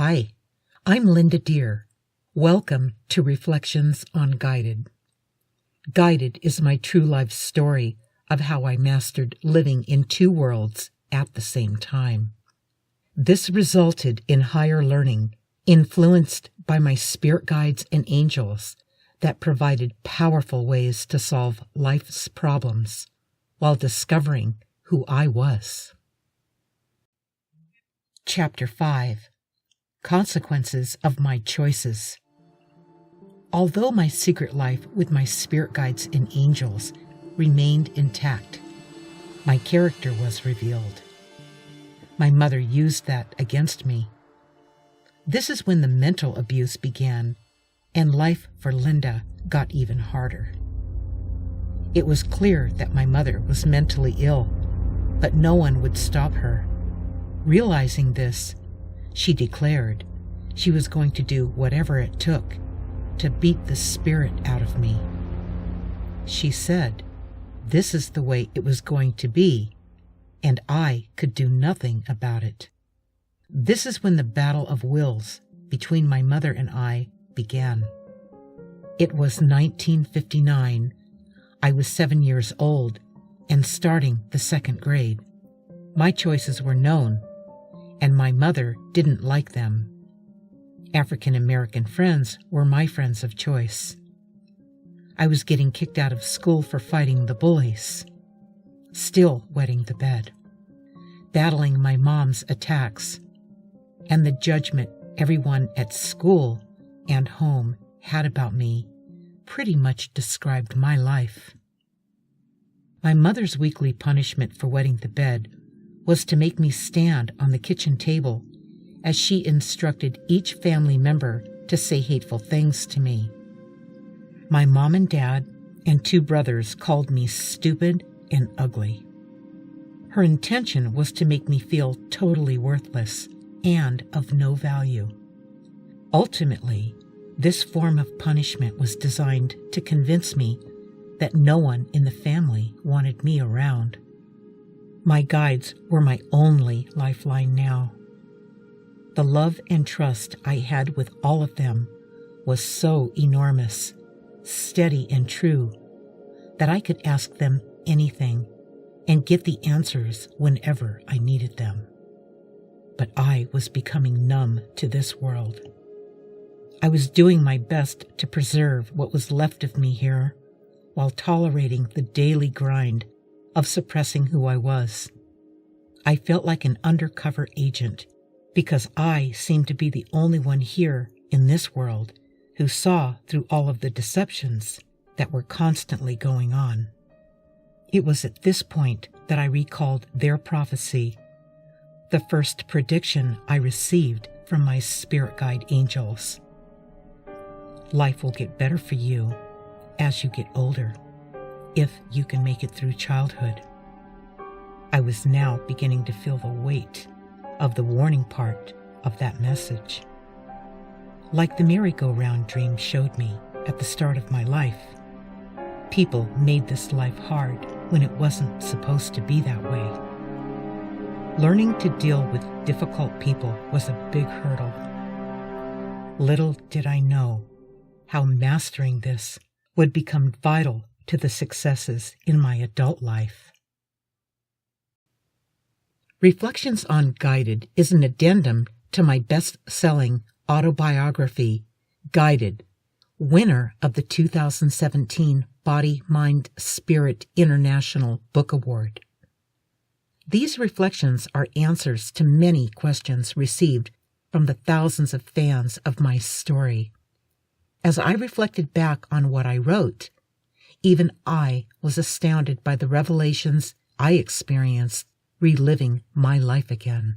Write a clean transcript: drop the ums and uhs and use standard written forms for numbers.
Hi, I'm Linda Deir. Welcome to Reflections on Guided. Guided is my true life story of how I mastered living in two worlds at the same time. This resulted in higher learning, influenced by my spirit guides and angels that provided powerful ways to solve life's problems while discovering who I was. Chapter 5. Consequences of my choices. Although my secret life with my spirit guides and angels remained intact, my character was revealed. My mother used that against me. This is when the mental abuse began, and life for Linda got even harder. It was clear that my mother was mentally ill, but no one would stop her. Realizing this, she declared she was going to do whatever it took to beat the spirit out of me. She said this is the way it was going to be, and I could do nothing about it. This is when the battle of wills between my mother and I began. It was 1959. I was 7 years old and starting the second grade. My choices were known, and my mother didn't like them. African American friends were my friends of choice. I was getting kicked out of school for fighting the bullies, still wetting the bed, battling my mom's attacks, and the judgment everyone at school and home had about me pretty much described my life. My mother's weekly punishment for wetting the bed was to make me stand on the kitchen table as she instructed each family member to say hateful things to me. My mom and dad and 2 brothers called me stupid and ugly. Her intention was to make me feel totally worthless and of no value. Ultimately, this form of punishment was designed to convince me that no one in the family wanted me around. My guides were my only lifeline now. The love and trust I had with all of them was so enormous, steady and true, that I could ask them anything and get the answers whenever I needed them. But I was becoming numb to this world. I was doing my best to preserve what was left of me here, while tolerating the daily grind of suppressing who I was. I felt like an undercover agent because I seemed to be the only one here in this world who saw through all of the deceptions that were constantly going on. It was at this point that I recalled their prophecy, the first prediction I received from my spirit guide angels. Life will get better for you as you get older, if you can make it through childhood. I was now beginning to feel the weight of the warning part of that message. Like the merry-go-round dream showed me at the start of my life, people made this life hard when it wasn't supposed to be that way. Learning to deal with difficult people was a big hurdle. Little did I know how mastering this would become vital to the successes in my adult life. Reflections on Guided is an addendum to my best-selling autobiography, Guided, winner of the 2017 Body, Mind, Spirit International Book Award. These reflections are answers to many questions received from the thousands of fans of my story. As I reflected back on what I wrote, even I was astounded by the revelations I experienced reliving my life again.